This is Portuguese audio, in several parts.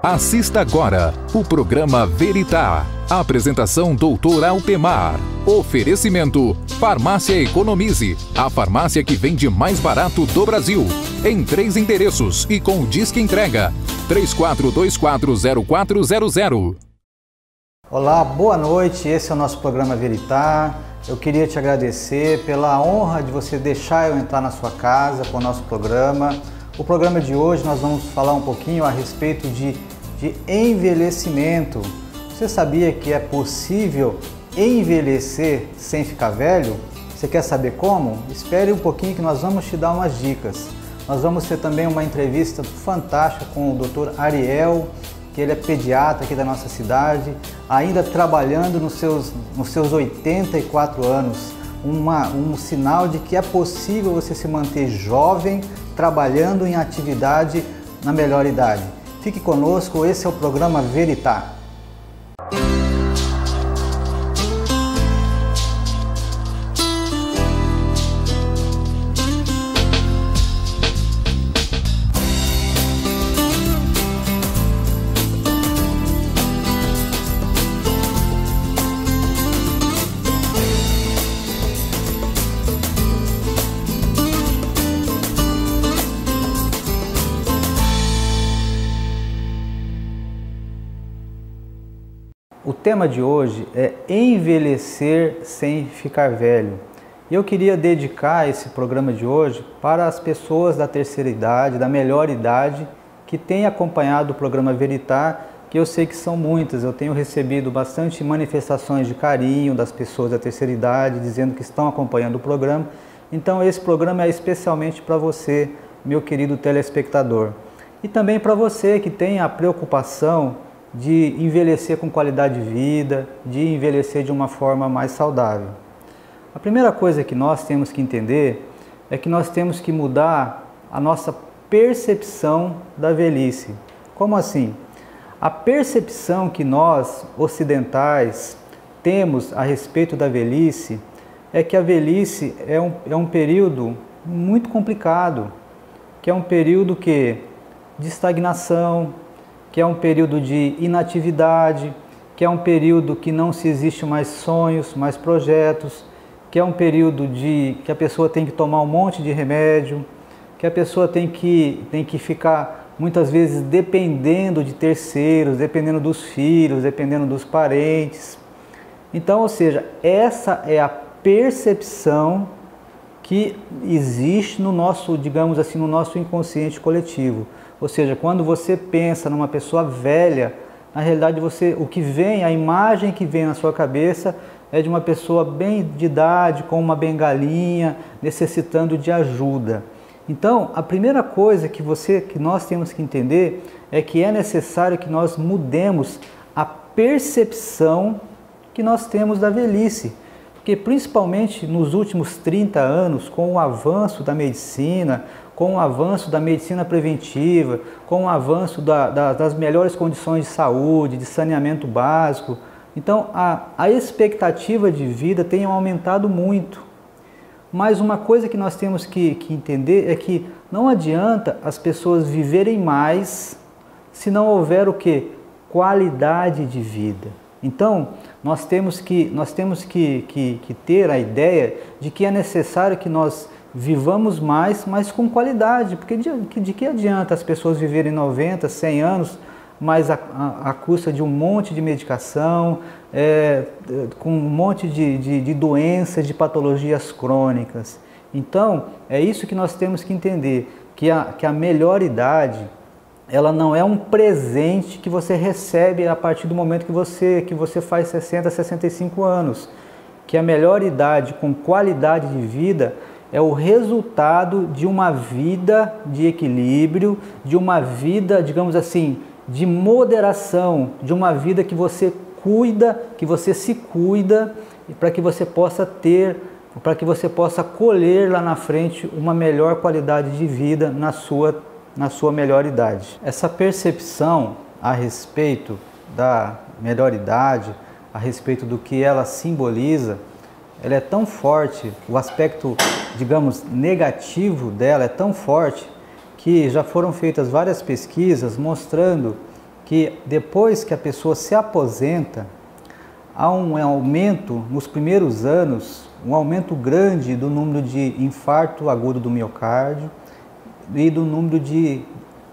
Assista agora o programa Veritá. Apresentação Dr. Altemar. Oferecimento Farmácia Economize, a farmácia que vende mais barato do Brasil. Em 3 endereços e com o Disque Entrega 34240400. Olá, boa noite. Esse é o nosso programa Veritá. Eu queria te agradecer pela honra de você deixar eu entrar na sua casa com o nosso programa. O programa de hoje nós vamos falar um pouquinho a respeito de envelhecimento. Você sabia que é possível envelhecer sem ficar velho? Você quer saber como? Espere um pouquinho que nós vamos te dar umas dicas. Nós vamos ter também uma entrevista fantástica com o Dr. Ariel, que ele é pediatra aqui da nossa cidade, ainda trabalhando nos seus 84 anos. Um sinal de que é possível você se manter jovem, trabalhando em atividade na melhor idade. Fique conosco, esse é o programa Veritá. O tema de hoje é envelhecer sem ficar velho. E eu queria dedicar esse programa de hoje para as pessoas da terceira idade, da melhor idade, que têm acompanhado o programa Veritá, que eu sei que são muitas. Eu tenho recebido bastante manifestações de carinho das pessoas da terceira idade, dizendo que estão acompanhando o programa. Então esse programa é especialmente para você, meu querido telespectador. E também para você que tem a preocupação de envelhecer com qualidade de vida, de envelhecer de uma forma mais saudável. A primeira coisa que nós temos que entender é que nós temos que mudar a nossa percepção da velhice. Como assim? A percepção que nós, ocidentais, temos a respeito da velhice é que a velhice é um período muito complicado, que é um período de estagnação, que é um período de inatividade, que é um período que não se existe mais sonhos, mais projetos, que é um período que a pessoa tem que tomar um monte de remédio, que a pessoa tem que ficar muitas vezes dependendo de terceiros, dependendo dos filhos, dependendo dos parentes. Então, ou seja, essa é a percepção que existe no nosso, digamos assim, no nosso inconsciente coletivo. Ou seja, quando você pensa numa pessoa velha, na realidade o que vem, a imagem que vem na sua cabeça é de uma pessoa bem de idade, com uma bengalinha, necessitando de ajuda. Então, a primeira coisa que nós temos que entender é que é necessário que nós mudemos a percepção que nós temos da velhice. Porque principalmente nos últimos 30 anos, com o avanço da medicina, com o avanço da medicina preventiva, com o avanço das melhores condições de saúde, de saneamento básico, então a expectativa de vida tem aumentado muito. Mas uma coisa que nós temos que entender é que não adianta as pessoas viverem mais se não houver o quê? Qualidade de vida. Então, nós temos que ter a ideia de que é necessário que nós vivamos mais, mas com qualidade, porque de que adianta as pessoas viverem 90, 100 anos, mas à custa de um monte de medicação, com um monte de doenças, de patologias crônicas. Então, é isso que nós temos que entender, que a melhor idade, ela não é um presente que você recebe a partir do momento que você faz 60, 65 anos. Que a melhor idade com qualidade de vida é o resultado de uma vida de equilíbrio, de uma vida, digamos assim, de moderação, de uma vida que você cuida, que você se cuida, para que você possa colher lá na frente uma melhor qualidade de vida na sua melhor idade. Essa percepção a respeito da melhor idade, a respeito do que ela simboliza, ela é tão forte, o aspecto, digamos, negativo dela é tão forte, que já foram feitas várias pesquisas mostrando que depois que a pessoa se aposenta, há um aumento nos primeiros anos, um aumento grande do número de infarto agudo do miocárdio e do número de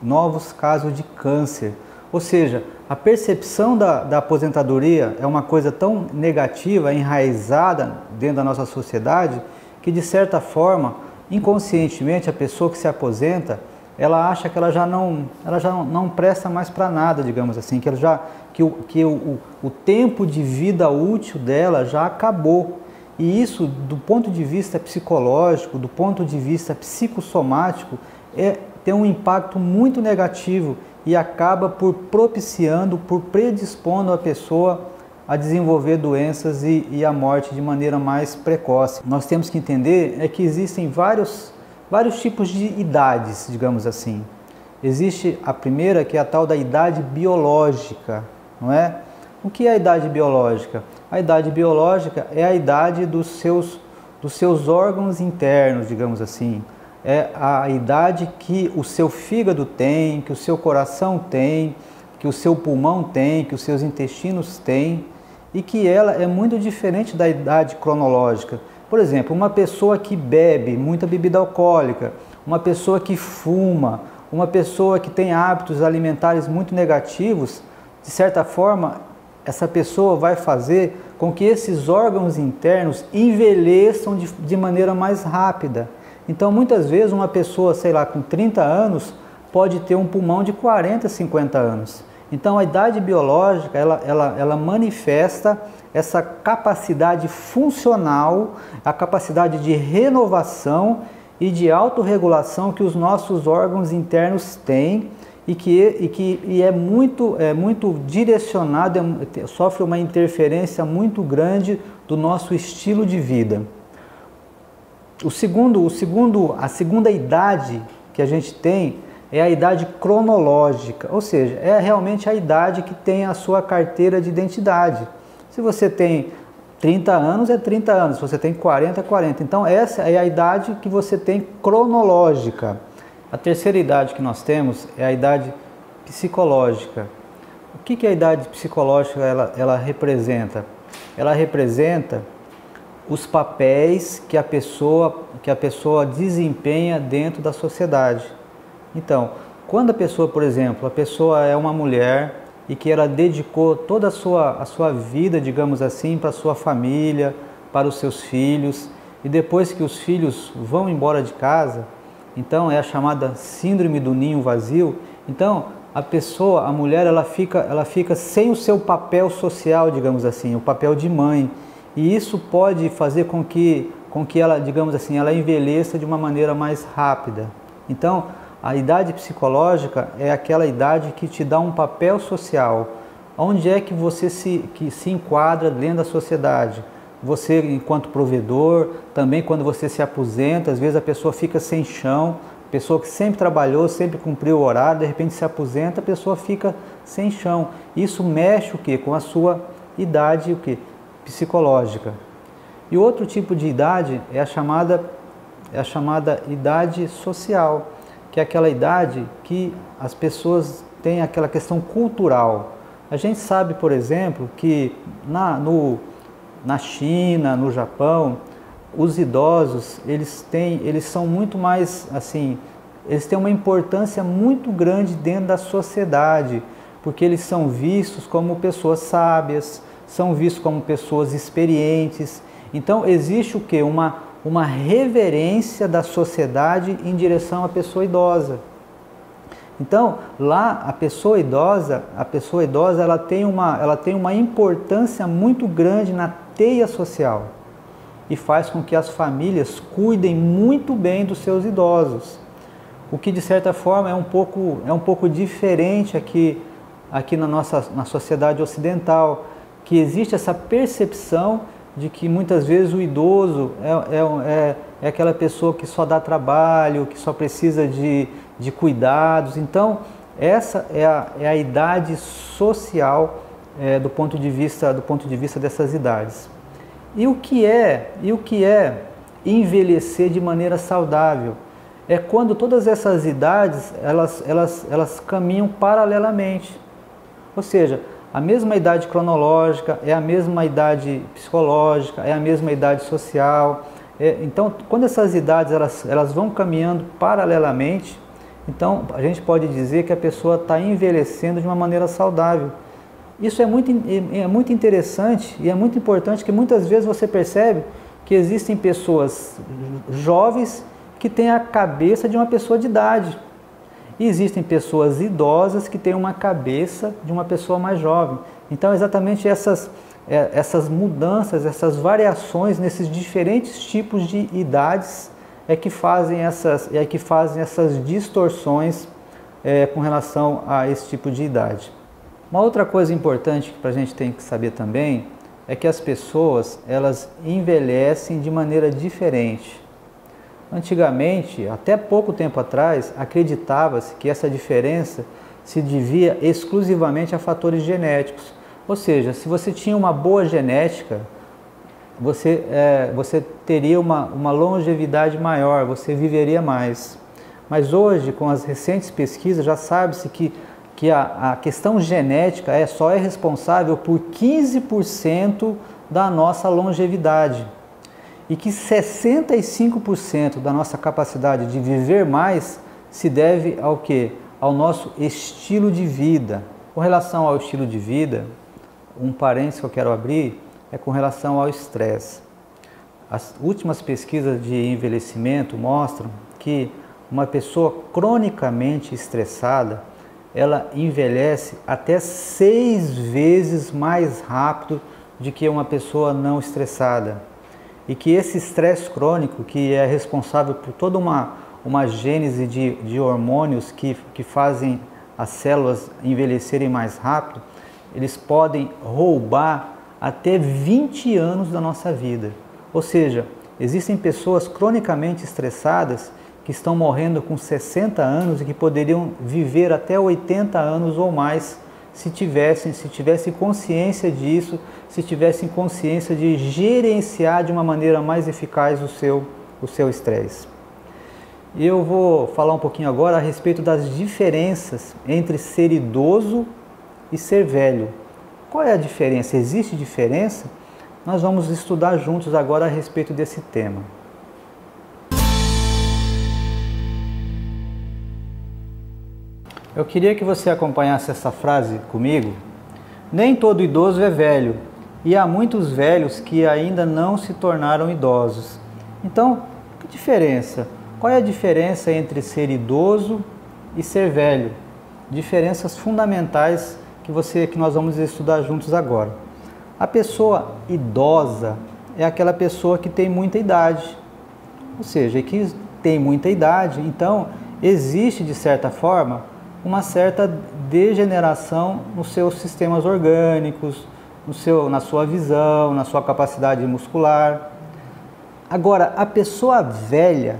novos casos de câncer. Ou seja, a percepção da aposentadoria é uma coisa tão negativa, enraizada dentro da nossa sociedade, que de certa forma, inconscientemente, a pessoa que se aposenta, ela acha que ela já não presta mais para nada, digamos assim, que o tempo de vida útil dela já acabou. E isso, do ponto de vista psicológico, do ponto de vista psicossomático, tem um impacto muito negativo e acaba por propiciando, por predispondo a pessoa a desenvolver doenças e a morte de maneira mais precoce. Nós temos que entender que existem vários tipos de idades, digamos assim. Existe a primeira, que é a tal da idade biológica, não é? O que é a idade biológica? A idade biológica é a idade dos seus órgãos internos, digamos assim. É a idade que o seu fígado tem, que o seu coração tem, que o seu pulmão tem, que os seus intestinos têm, e que ela é muito diferente da idade cronológica. Por exemplo, uma pessoa que bebe muita bebida alcoólica, uma pessoa que fuma, uma pessoa que tem hábitos alimentares muito negativos, de certa forma, essa pessoa vai fazer com que esses órgãos internos envelheçam de maneira mais rápida. Então, muitas vezes, uma pessoa, sei lá, com 30 anos, pode ter um pulmão de 40, 50 anos. Então, a idade biológica, ela manifesta essa capacidade funcional, a capacidade de renovação e de autorregulação que os nossos órgãos internos têm e é muito direcionado, sofre uma interferência muito grande do nosso estilo de vida. A segunda idade que a gente tem é a idade cronológica, ou seja, é realmente a idade que tem a sua carteira de identidade. Se você tem 30 anos, é 30 anos, se você tem 40, é 40. Então essa é a idade que você tem cronológica. A terceira idade que nós temos é a idade psicológica. O que a idade psicológica ela representa? Ela representa os papéis que a pessoa desempenha dentro da sociedade. Então, quando a pessoa, por exemplo, a pessoa é uma mulher e que ela dedicou toda a sua vida, digamos assim, para a sua família, para os seus filhos, e depois que os filhos vão embora de casa, então é a chamada síndrome do ninho vazio. Então, a mulher, ela fica sem o seu papel social, digamos assim, o papel de mãe. E isso pode fazer com que ela, digamos assim, ela envelheça de uma maneira mais rápida. Então, a idade psicológica é aquela idade que te dá um papel social. Onde é que você se enquadra dentro da sociedade? Você, enquanto provedor, também quando você se aposenta, às vezes a pessoa fica sem chão, pessoa que sempre trabalhou, sempre cumpriu o horário, de repente se aposenta, a pessoa fica sem chão. Isso mexe o quê? Com a sua idade o quê? Psicológica. E outro tipo de idade é a chamada idade social, que é aquela idade que as pessoas têm aquela questão cultural. A gente sabe, por exemplo, que na China, no Japão, os idosos, eles são muito mais, assim, eles têm uma importância muito grande dentro da sociedade, porque eles são vistos como pessoas sábias, são vistos como pessoas experientes. Então, existe o quê? Uma reverência da sociedade em direção à pessoa idosa. Então, lá a pessoa idosa ela tem uma importância muito grande na teia social e faz com que as famílias cuidem muito bem dos seus idosos. O que de certa forma é um pouco diferente aqui na sociedade ocidental, que existe essa percepção de que muitas vezes o idoso é aquela pessoa que só dá trabalho, que só precisa de cuidados. Então, essa é a idade social do ponto de vista dessas idades. E o que é envelhecer de maneira saudável? É quando todas essas idades elas caminham paralelamente. Ou seja, a mesma idade cronológica, é a mesma idade psicológica, é a mesma idade social. Então, quando essas idades elas vão caminhando paralelamente, então a gente pode dizer que a pessoa está envelhecendo de uma maneira saudável. Isso é muito interessante e é muito importante, que muitas vezes você percebe que existem pessoas jovens que têm a cabeça de uma pessoa de idade. E existem pessoas idosas que têm uma cabeça de uma pessoa mais jovem. Então, exatamente essas mudanças, essas variações nesses diferentes tipos de idades é que fazem essas distorções com relação a esse tipo de idade. Uma outra coisa importante que a gente tem que saber também é que as pessoas elas envelhecem de maneira diferente. Antigamente, até pouco tempo atrás, acreditava-se que essa diferença se devia exclusivamente a fatores genéticos. Ou seja, se você tinha uma boa genética, você teria uma longevidade maior, você viveria mais. Mas hoje, com as recentes pesquisas, já sabe-se que a questão genética só é responsável por 15% da nossa longevidade. E que 65% da nossa capacidade de viver mais se deve ao quê? Ao nosso estilo de vida. Com relação ao estilo de vida, um parênteses que eu quero abrir é com relação ao estresse. As últimas pesquisas de envelhecimento mostram que uma pessoa cronicamente estressada, ela envelhece até 6 vezes mais rápido do que uma pessoa não estressada. E que esse estresse crônico, que é responsável por toda uma gênese de hormônios que fazem as células envelhecerem mais rápido, eles podem roubar até 20 anos da nossa vida. Ou seja, existem pessoas cronicamente estressadas que estão morrendo com 60 anos e que poderiam viver até 80 anos ou mais se tivessem consciência disso, se tivessem consciência de gerenciar de uma maneira mais eficaz o seu estresse. E eu vou falar um pouquinho agora a respeito das diferenças entre ser idoso e ser velho. Qual é a diferença? Existe diferença? Nós vamos estudar juntos agora a respeito desse tema. Eu queria que você acompanhasse essa frase comigo. Nem todo idoso é velho, e há muitos velhos que ainda não se tornaram idosos. Então, que diferença? Qual é a diferença entre ser idoso e ser velho? Diferenças fundamentais que nós vamos estudar juntos agora. A pessoa idosa é aquela pessoa que tem muita idade, ou seja, que tem muita idade, então existe de certa forma uma certa degeneração nos seus sistemas orgânicos, na sua visão, na sua capacidade muscular. Agora, a pessoa velha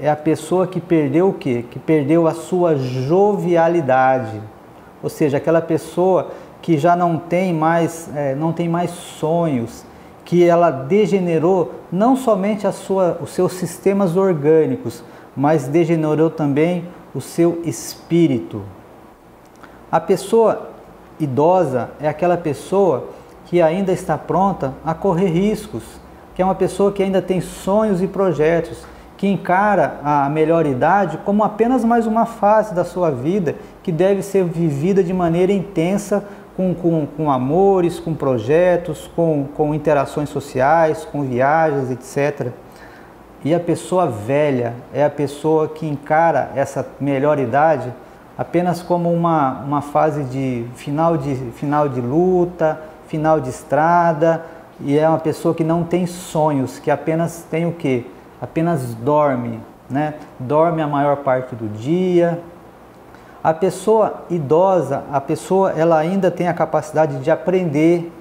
é a pessoa que perdeu o quê? Que perdeu a sua jovialidade, ou seja, aquela pessoa que já não tem mais sonhos, que ela degenerou não somente os seus sistemas orgânicos, mas degenerou também o seu espírito. A pessoa idosa é aquela pessoa que ainda está pronta a correr riscos, que é uma pessoa que ainda tem sonhos e projetos, que encara a melhor idade como apenas mais uma fase da sua vida que deve ser vivida de maneira intensa, com amores, com projetos, com interações sociais, com viagens, etc. E a pessoa velha é a pessoa que encara essa melhor idade apenas como uma fase de final de luta, final de estrada, e é uma pessoa que não tem sonhos, que apenas tem o quê? Apenas dorme, né? Dorme a maior parte do dia. A pessoa idosa, ela ainda tem a capacidade de aprender.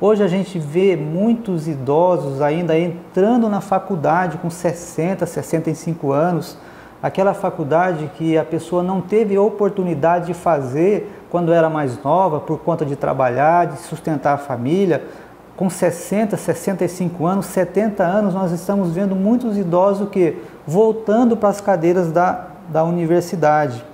Hoje a gente vê muitos idosos ainda entrando na faculdade com 60, 65 anos, aquela faculdade que a pessoa não teve oportunidade de fazer quando era mais nova, por conta de trabalhar, de sustentar a família. Com 60, 65 anos, 70 anos, nós estamos vendo muitos idosos que voltando para as cadeiras da universidade.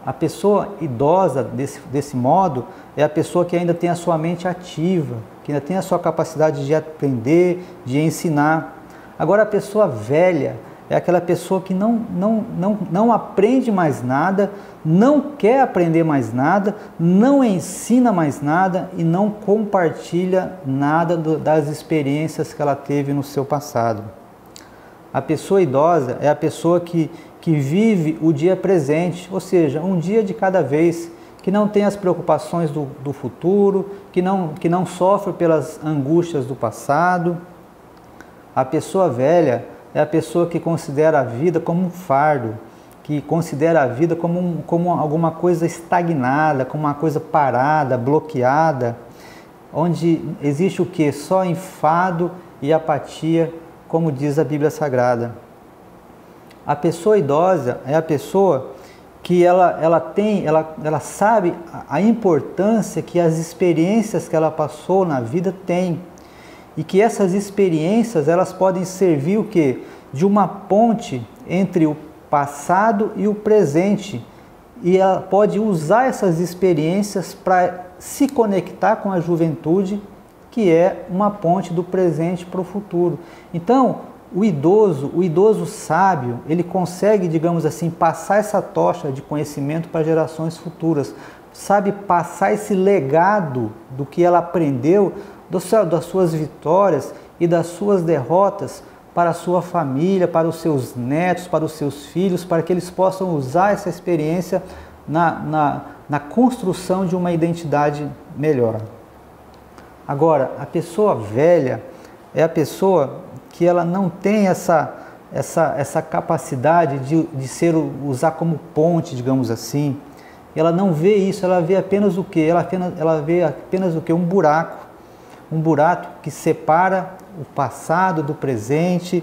A pessoa idosa, desse modo, é a pessoa que ainda tem a sua mente ativa, que ainda tem a sua capacidade de aprender, de ensinar. Agora, a pessoa velha é aquela pessoa que não aprende mais nada, não quer aprender mais nada, não ensina mais nada e não compartilha nada das experiências que ela teve no seu passado. A pessoa idosa é a pessoa que vive o dia presente, ou seja, um dia de cada vez, que não tem as preocupações do futuro, que não sofre pelas angústias do passado. A pessoa velha é a pessoa que considera a vida como um fardo, que considera a vida como alguma coisa estagnada, como uma coisa parada, bloqueada, onde existe o quê? Só enfado e apatia, como diz a Bíblia Sagrada. A pessoa idosa é a pessoa que ela sabe a importância que as experiências que ela passou na vida têm. E que essas experiências elas podem servir o quê? De uma ponte entre o passado e o presente. E ela pode usar essas experiências para se conectar com a juventude, que é uma ponte do presente para o futuro. Então, o idoso sábio, ele consegue, digamos assim, passar essa tocha de conhecimento para gerações futuras. Sabe passar esse legado do que ela aprendeu, das suas vitórias e das suas derrotas para a sua família, para os seus netos, para os seus filhos, para que eles possam usar essa experiência na construção de uma identidade melhor. Agora, a pessoa velha é a pessoa que ela não tem essa capacidade de usar como ponte, digamos assim. Ela não vê isso, ela vê apenas o quê? Ela vê apenas o quê? Um buraco que separa o passado do presente,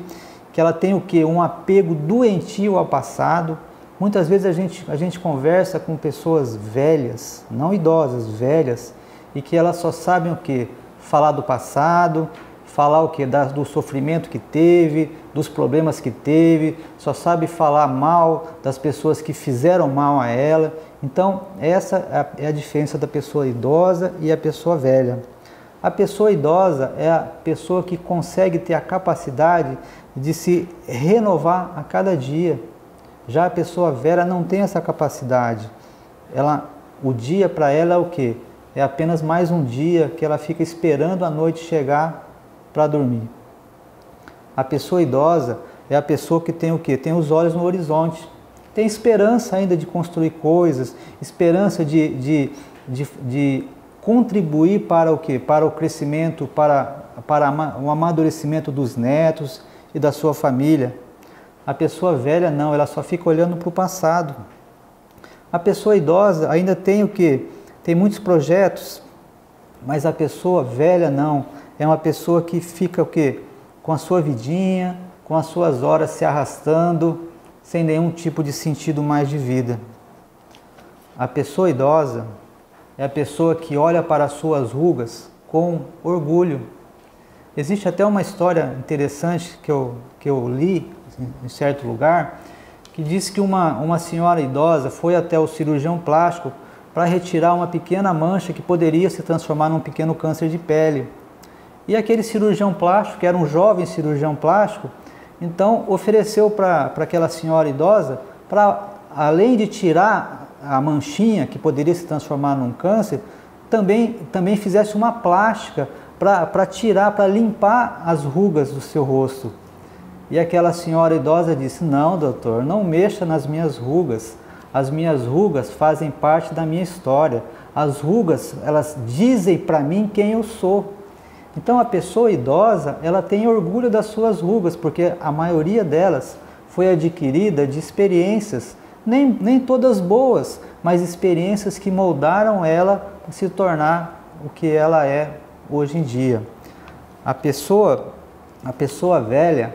que ela tem o quê? Um apego doentio ao passado. Muitas vezes a gente conversa com pessoas velhas, não idosas, velhas, e que elas só sabem o quê? Falar do passado, falar o quê? Do sofrimento que teve, dos problemas que teve, só sabe falar mal das pessoas que fizeram mal a ela. Então, essa é a diferença da pessoa idosa e a pessoa velha. A pessoa idosa é a pessoa que consegue ter a capacidade de se renovar a cada dia. Já a pessoa velha não tem essa capacidade. O dia para ela é o quê? É apenas mais um dia que ela fica esperando a noite chegar para dormir. A pessoa idosa é a pessoa que tem o quê? Tem os olhos no horizonte. Tem esperança ainda de construir coisas, esperança de contribuir para o quê? Para o crescimento, para o amadurecimento dos netos e da sua família. A pessoa velha não, ela só fica olhando para o passado. A pessoa idosa ainda tem o quê? Tem muitos projetos, mas a pessoa velha não. É uma pessoa que fica o quê? Com a sua vidinha, com as suas horas se arrastando, sem nenhum tipo de sentido mais de vida. A pessoa idosa é a pessoa que olha para as suas rugas com orgulho. Existe até uma história interessante que eu li em certo lugar, que diz que uma senhora idosa foi até o cirurgião plástico para retirar uma pequena mancha que poderia se transformar num pequeno câncer de pele. E aquele cirurgião plástico, que era um jovem cirurgião plástico, então ofereceu para aquela senhora idosa, para além de tirar a manchinha que poderia se transformar num câncer, também fizesse uma plástica para tirar, para limpar as rugas do seu rosto. E aquela senhora idosa disse: não, doutor, não mexa nas minhas rugas. As minhas rugas fazem parte da minha história. As rugas, elas dizem para mim quem eu sou. Então a pessoa idosa, ela tem orgulho das suas rugas, porque a maioria delas foi adquirida de experiências, nem todas boas, mas experiências que moldaram ela para se tornar o que ela é hoje em dia. A pessoa velha,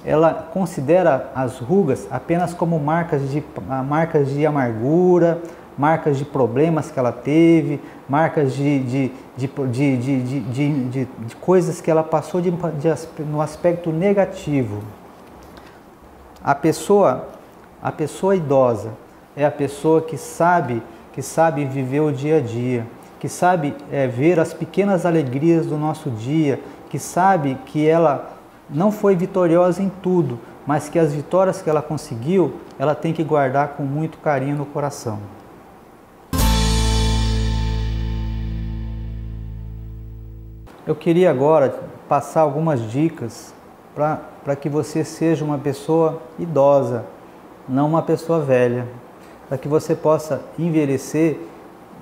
ela considera as rugas apenas como marcas de amargura, marcas de problemas que ela teve, marcas de coisas que ela passou no aspecto negativo. A pessoa idosa, é a pessoa que sabe viver o dia a dia, que sabe ver as pequenas alegrias do nosso dia, que sabe que ela não foi vitoriosa em tudo, mas que as vitórias que ela conseguiu, ela tem que guardar com muito carinho no coração. Eu queria agora passar algumas dicas para que você seja uma pessoa idosa, não uma pessoa velha, para que você possa envelhecer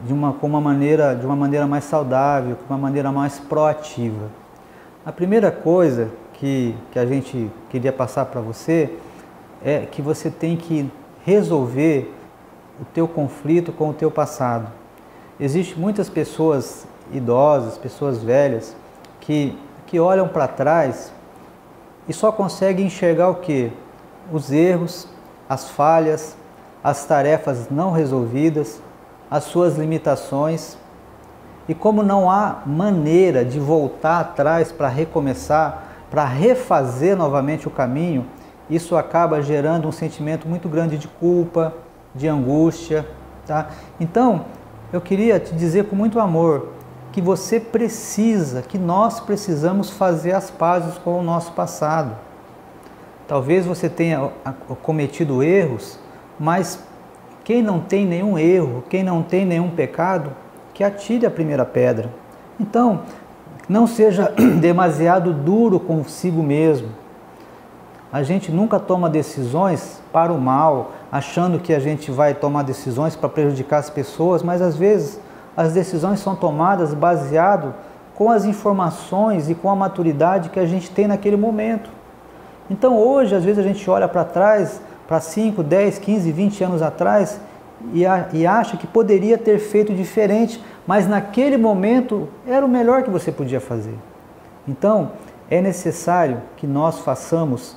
de uma maneira mais saudável, de uma maneira mais proativa. A primeira coisa que a gente queria passar para você é que você tem que resolver o teu conflito com o teu passado. Existem muitas pessoas idosas, pessoas velhas, que olham para trás e só conseguem enxergar o quê? Os erros, as falhas, as tarefas não resolvidas, as suas limitações. E como não há maneira de voltar atrás para recomeçar, para refazer novamente o caminho, isso acaba gerando um sentimento muito grande de culpa, de angústia, tá? Então, eu queria te dizer com muito amor que que nós precisamos fazer as pazes com o nosso passado. Talvez você tenha cometido erros, mas quem não tem nenhum erro, quem não tem nenhum pecado, que atire a primeira pedra. Então, não seja demasiado duro consigo mesmo. A gente nunca toma decisões para o mal, achando que a gente vai tomar decisões para prejudicar as pessoas, mas às vezes as decisões são tomadas baseado com as informações e com a maturidade que a gente tem naquele momento. Então hoje, às vezes a gente olha para trás, para 5, 10, 15, 20 anos atrás e acha que poderia ter feito diferente, mas naquele momento era o melhor que você podia fazer. Então é necessário que nós façamos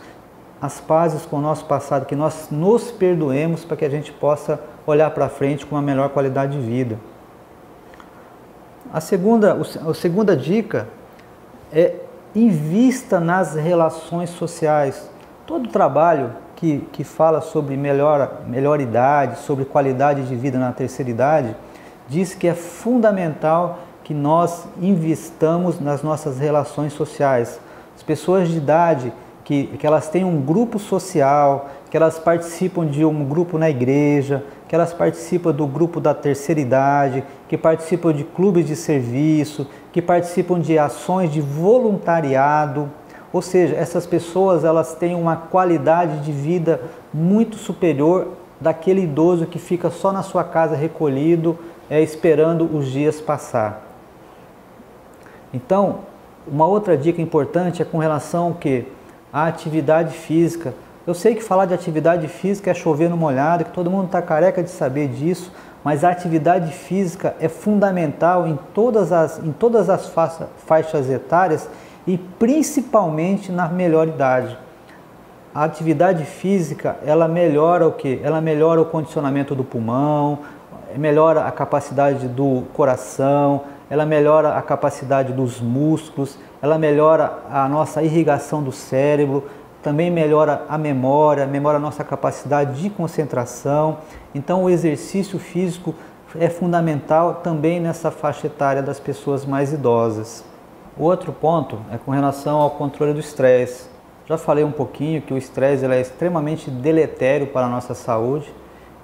as pazes com o nosso passado, que nós nos perdoemos para que a gente possa olhar para frente com uma melhor qualidade de vida. A segunda dica é invista nas relações sociais. Todo trabalho que fala sobre melhor idade, sobre qualidade de vida na terceira idade, diz que é fundamental que nós investamos nas nossas relações sociais. As pessoas de idade, que elas têm um grupo social, que elas participam de um grupo na igreja, que elas participam do grupo da terceira idade, que participam de clubes de serviço, que participam de ações de voluntariado. Ou seja, essas pessoas elas têm uma qualidade de vida muito superior daquele idoso que fica só na sua casa recolhido, esperando os dias passar. Então, uma outra dica importante é com relação ao quê? À atividade física. Eu sei que falar de atividade física é chover no molhado, que todo mundo está careca de saber disso, mas a atividade física é fundamental em todas as faixas etárias e principalmente na melhor idade. A atividade física, ela melhora o quê? Ela melhora o condicionamento do pulmão, melhora a capacidade do coração, ela melhora a capacidade dos músculos, ela melhora a nossa irrigação do cérebro, também melhora a memória, melhora a nossa capacidade de concentração. Então o exercício físico é fundamental também nessa faixa etária das pessoas mais idosas. O outro ponto é com relação ao controle do estresse. Já falei um pouquinho que o estresse é extremamente deletério para a nossa saúde.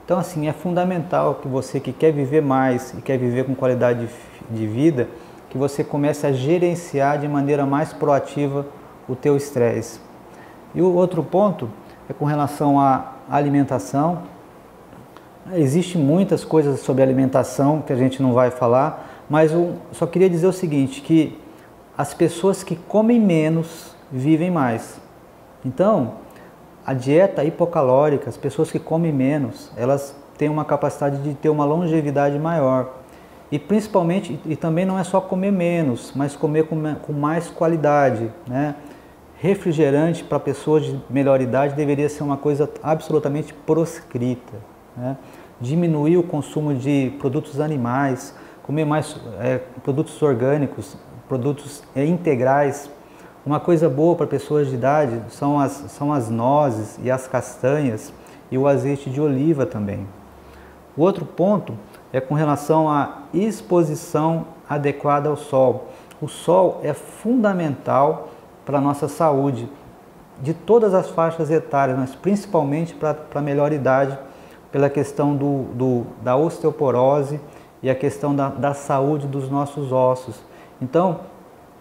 Então assim, é fundamental que você que quer viver mais e quer viver com qualidade de vida, que você comece a gerenciar de maneira mais proativa o teu estresse. E o outro ponto é com relação à alimentação. Existem muitas coisas sobre alimentação que a gente não vai falar, mas eu só queria dizer o seguinte, que as pessoas que comem menos vivem mais. Então, a dieta hipocalórica, as pessoas que comem menos, elas têm uma capacidade de ter uma longevidade maior. E principalmente, e também não é só comer menos, mas comer com mais qualidade, né? Refrigerante para pessoas de melhor idade deveria ser uma coisa absolutamente proscrita, né? Diminuir o consumo de produtos animais, comer mais produtos orgânicos, produtos integrais. Uma coisa boa para pessoas de idade são as nozes e as castanhas e o azeite de oliva também. O outro ponto é com relação à exposição adequada ao sol. O sol é fundamental para a nossa saúde, de todas as faixas etárias, mas principalmente para a melhor idade, pela questão da osteoporose e a questão da saúde dos nossos ossos. Então,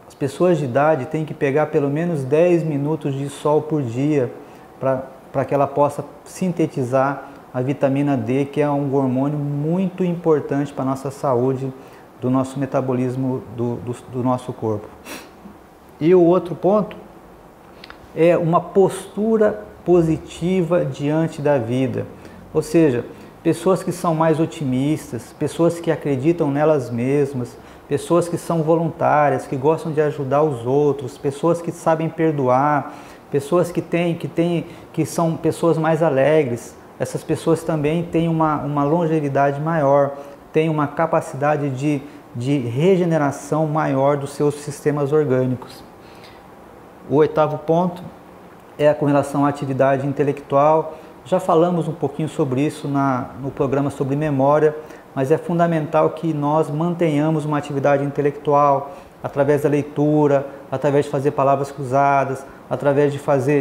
as pessoas de idade têm que pegar pelo menos 10 minutos de sol por dia para que ela possa sintetizar a vitamina D, que é um hormônio muito importante para a nossa saúde, do nosso metabolismo do nosso corpo. E o outro ponto é uma postura positiva diante da vida. Ou seja, pessoas que são mais otimistas, pessoas que acreditam nelas mesmas, pessoas que são voluntárias, que gostam de ajudar os outros, pessoas que sabem perdoar, pessoas que são pessoas mais alegres. Essas pessoas também têm uma longevidade maior, têm uma capacidade de regeneração maior dos seus sistemas orgânicos. O oitavo ponto é com relação à atividade intelectual. Já falamos um pouquinho sobre isso no programa sobre memória, mas é fundamental que nós mantenhamos uma atividade intelectual através da leitura, através de fazer palavras cruzadas, através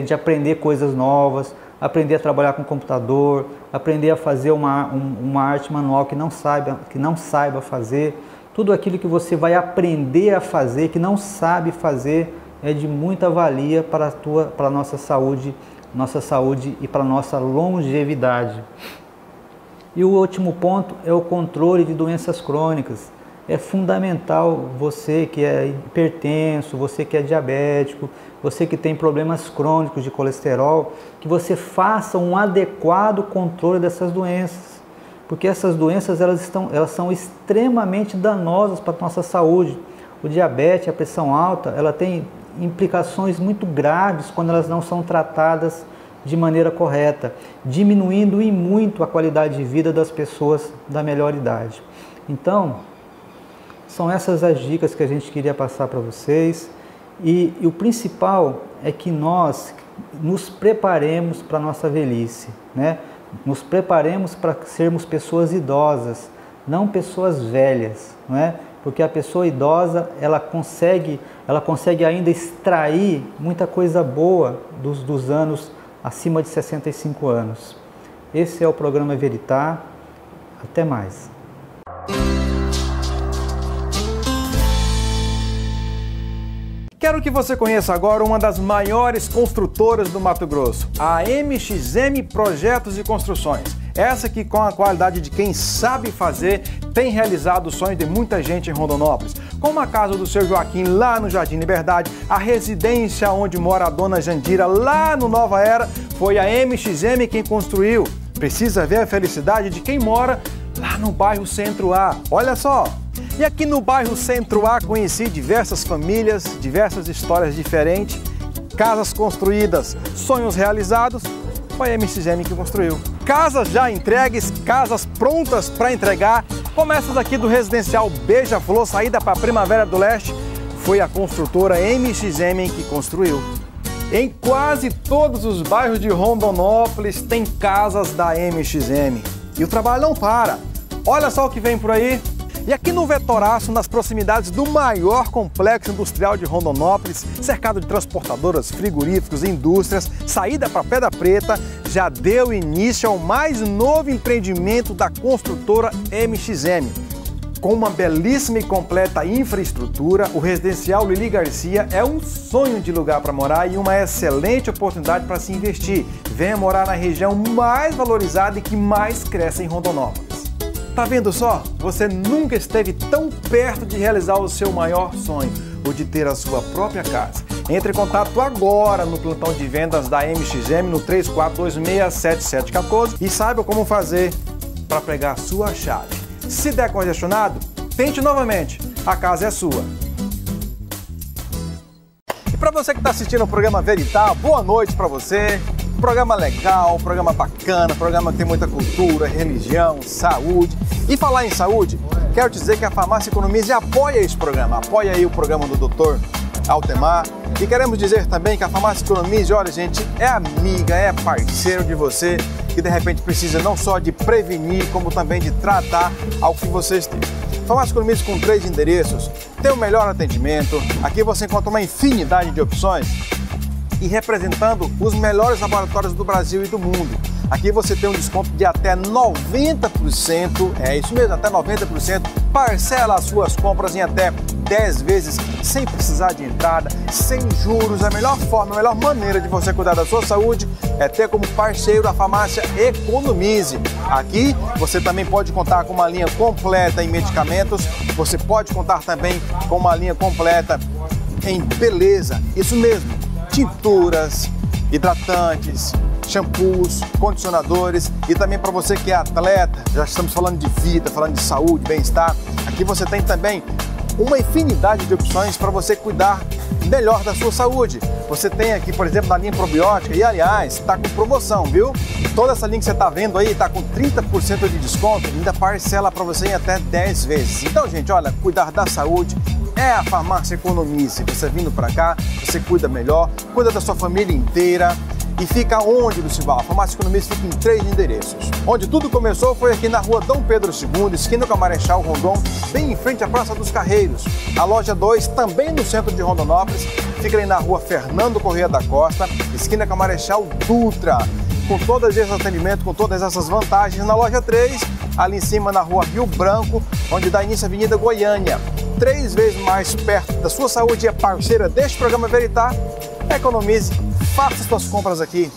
de aprender coisas novas, aprender a trabalhar com computador, aprender a fazer uma arte manual que não saiba fazer. Tudo aquilo que você vai aprender a fazer, que não sabe fazer, é de muita valia para a nossa saúde e para a nossa longevidade. E o último ponto é o controle de doenças crônicas. É fundamental você que é hipertenso, você que é diabético, você que tem problemas crônicos de colesterol, que você faça um adequado controle dessas doenças. Porque essas doenças elas são extremamente danosas para a nossa saúde. O diabetes, a pressão alta, ela tem implicações muito graves quando elas não são tratadas de maneira correta, diminuindo em muito a qualidade de vida das pessoas da melhor idade. Então, são essas as dicas que a gente queria passar para vocês, e o principal é que nós nos preparemos para a nossa velhice, né? Nos preparemos para sermos pessoas idosas, não pessoas velhas, não é? Porque a pessoa idosa, ela consegue ainda extrair muita coisa boa dos anos acima de 65 anos. Esse é o programa Veritá. Até mais. Quero que você conheça agora uma das maiores construtoras do Mato Grosso, a MXM Projetos e Construções. Essa que, com a qualidade de quem sabe fazer, tem realizado o sonho de muita gente em Rondonópolis. Como a casa do seu Joaquim lá no Jardim Liberdade, a residência onde mora a dona Jandira lá no Nova Era, foi a MXM quem construiu. Precisa ver a felicidade de quem mora lá no bairro Centro A. Olha só! E aqui no bairro Centro A conheci diversas famílias, diversas histórias diferentes, casas construídas, sonhos realizados, foi a MXM que construiu. Casas já entregues, casas prontas para entregar, como essas aqui do residencial Beija-Flor, saída para a Primavera do Leste, foi a construtora MXM que construiu. Em quase todos os bairros de Rondonópolis tem casas da MXM. E o trabalho não para. Olha só o que vem por aí. E aqui no Vetoraço, nas proximidades do maior complexo industrial de Rondonópolis, cercado de transportadoras, frigoríficos e indústrias, saída para Pedra Preta, já deu início ao mais novo empreendimento da construtora MXM. Com uma belíssima e completa infraestrutura, o residencial Lili Garcia é um sonho de lugar para morar e uma excelente oportunidade para se investir. Venha morar na região mais valorizada e que mais cresce em Rondonópolis. Tá vendo só? Você nunca esteve tão perto de realizar o seu maior sonho, o de ter a sua própria casa. Entre em contato agora no plantão de vendas da MXM no 34267714 e saiba como fazer para pegar a sua chave. Se der congestionado, tente novamente. A casa é sua. E para você que está assistindo o programa Veritá, boa noite para você. Programa legal, programa bacana, programa que tem muita cultura, religião, saúde. E falar em saúde, quero dizer que a Farmácia Economize apoia esse programa, apoia aí o programa do Dr. Altemar. E queremos dizer também que a Farmácia Economize, olha gente, é amiga, é parceiro de você que de repente precisa não só de prevenir, como também de tratar algo que vocês têm. Farmácia Economize com 3 endereços, tem o melhor atendimento, aqui você encontra uma infinidade de opções e representando os melhores laboratórios do Brasil e do mundo. Aqui você tem um desconto de até 90%, é isso mesmo, até 90%, parcela as suas compras em até 10 vezes, sem precisar de entrada, sem juros. A melhor forma, a melhor maneira de você cuidar da sua saúde é ter como parceiro a farmácia Economize. Aqui você também pode contar com uma linha completa em medicamentos, você pode contar também com uma linha completa em beleza, isso mesmo, tinturas, hidratantes, shampoos, condicionadores e também para você que é atleta, já estamos falando de vida, falando de saúde, bem-estar. Aqui você tem também uma infinidade de opções para você cuidar melhor da sua saúde. Você tem aqui, por exemplo, na linha probiótica e, aliás, está com promoção, viu? Toda essa linha que você está vendo aí está com 30% de desconto, ainda parcela para você em até 10 vezes. Então, gente, olha, cuidar da saúde é a Farmácia Economize. Você vindo para cá, você cuida melhor, cuida da sua família inteira. E fica onde, Lucival? A Farmácia Economize fica em 3 endereços. Onde tudo começou foi aqui na rua Dom Pedro II, esquina com a Marechal Rondon, bem em frente à Praça dos Carreiros. A loja 2, também no centro de Rondonópolis, fica ali na rua Fernando Corrêa da Costa, esquina com a Marechal Dutra. Com todos esses atendimentos, com todas essas vantagens. Na loja 3, ali em cima na rua Rio Branco, onde dá início à Avenida Goiânia. 3 vezes mais perto da sua saúde e é parceira deste programa Veritá. Economize, faça suas compras aqui.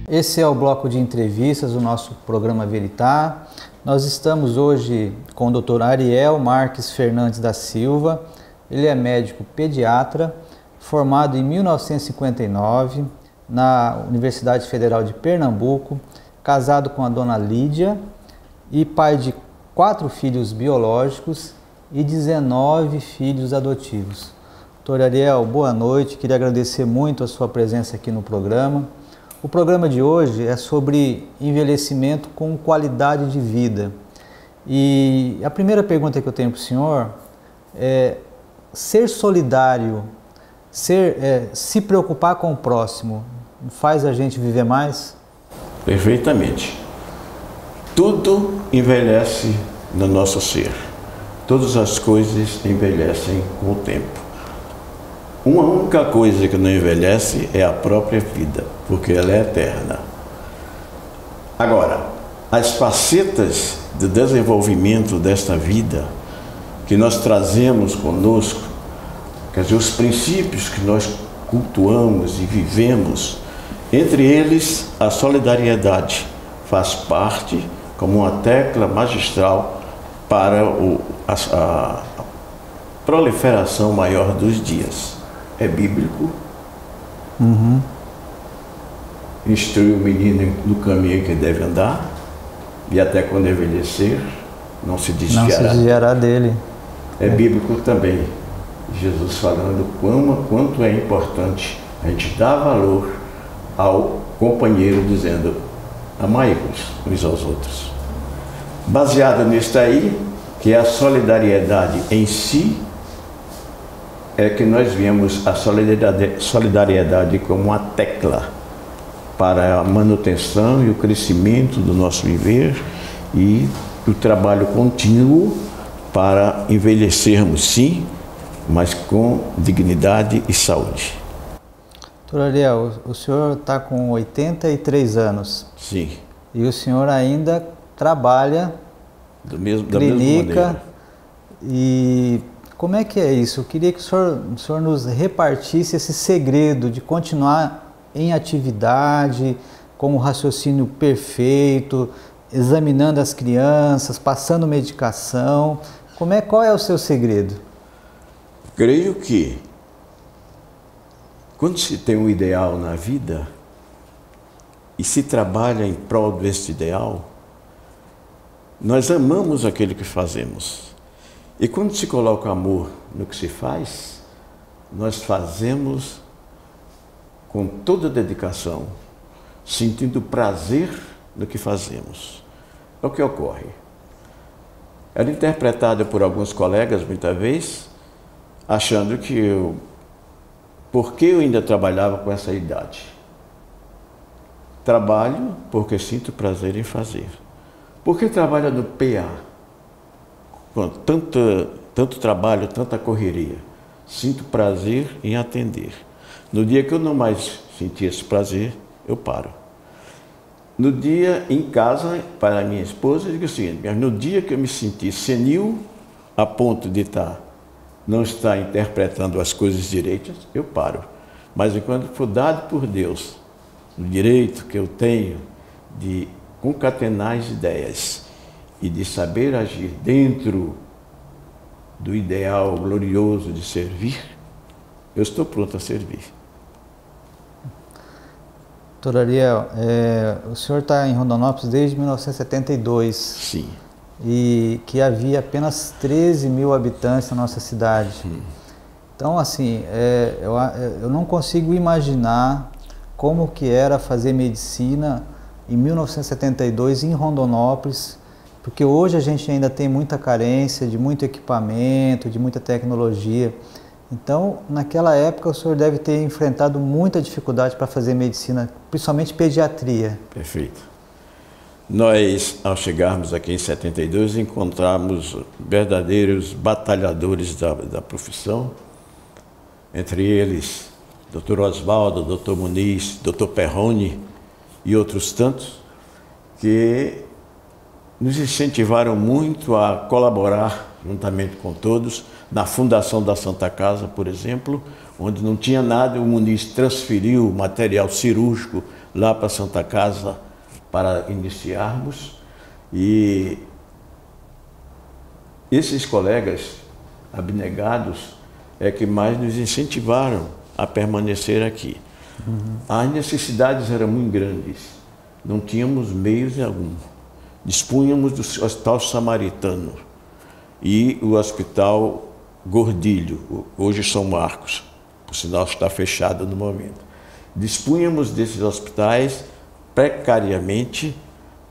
Esse é o bloco de entrevistas do nosso programa Veritá. Nós estamos hoje com o Dr. Ariel Marques Fernandes da Silva. Ele é médico pediatra, formado em 1959 na Universidade Federal de Pernambuco, casado com a dona Lídia e pai de 4 filhos biológicos e 19 filhos adotivos. Doutor Ariel, boa noite, queria agradecer muito a sua presença aqui no programa. O programa de hoje é sobre envelhecimento com qualidade de vida. E a primeira pergunta que eu tenho para o senhor é: ser solidário, se preocupar com o próximo, faz a gente viver mais? Perfeitamente. Tudo envelhece no nosso ser. Todas as coisas envelhecem com o tempo. Uma única coisa que não envelhece é a própria vida, porque ela é eterna. Agora, as facetas do desenvolvimento desta vida que nós trazemos conosco, quer dizer, os princípios que nós cultuamos e vivemos, entre eles a solidariedade faz parte como uma tecla magistral para a proliferação maior dos dias. É bíblico. Instrui o menino no caminho que deve andar, e até quando envelhecer, não se desviará dele. É bíblico também, Jesus falando quanto é importante a gente dar valor ao companheiro, dizendo: amai-vos uns aos outros. Baseado nisso aí, que é a solidariedade em si, é que nós vemos a solidariedade como uma tecla para a manutenção e o crescimento do nosso viver e o trabalho contínuo para envelhecermos, sim, mas com dignidade e saúde. Doutor Ariel, o senhor está com 83 anos. Sim. E o senhor ainda trabalha da mesma clínica. E como é que é isso? Eu queria que o senhor nos repartisse esse segredo de continuar em atividade, com o raciocínio perfeito, examinando as crianças, passando medicação. Qual é o seu segredo? Creio que quando se tem um ideal na vida e se trabalha em prol desse ideal, nós amamos aquilo que fazemos. E quando se coloca amor no que se faz, nós fazemos com toda dedicação, sentindo prazer no que fazemos. É o que ocorre. Era interpretado por alguns colegas, muitas vezes, achando que por que eu ainda trabalhava com essa idade? Trabalho porque sinto prazer em fazer. Por que trabalho no PA? Com tanto trabalho, tanta correria. Sinto prazer em atender. No dia que eu não mais sentir esse prazer, eu paro. No dia em casa, para a minha esposa, eu digo o seguinte: mas no dia que eu me sentir senil, a ponto de não estar interpretando as coisas direitas, eu paro. Mas enquanto for dado por Deus o direito que eu tenho de concatenar as ideias e de saber agir dentro do ideal glorioso de servir, eu estou pronto a servir. Doutor Ariel, o senhor está em Rondonópolis desde 1972. Sim. E que havia apenas 13 mil habitantes na nossa cidade. Então, assim, eu não consigo imaginar como que era fazer medicina em 1972 em Rondonópolis, porque hoje a gente ainda tem muita carência de muito equipamento, de muita tecnologia. Então, naquela época, o senhor deve ter enfrentado muita dificuldade para fazer medicina, principalmente pediatria. Perfeito. Nós, ao chegarmos aqui em 72, encontramos verdadeiros batalhadores da profissão, entre eles Dr. Oswaldo, Dr. Muniz, Dr. Perrone e outros tantos, que nos incentivaram muito a colaborar, juntamente com todos, na fundação da Santa Casa, por exemplo, onde não tinha nada, o Muniz transferiu material cirúrgico lá para a Santa Casa para iniciarmos, e esses colegas abnegados é que mais nos incentivaram a permanecer aqui. As necessidades eram muito grandes, não tínhamos meios algum. Dispunhamos do Hospital Samaritano e o Hospital Gordilho, hoje São Marcos, por sinal está fechado no momento. Dispunhamos desses hospitais precariamente,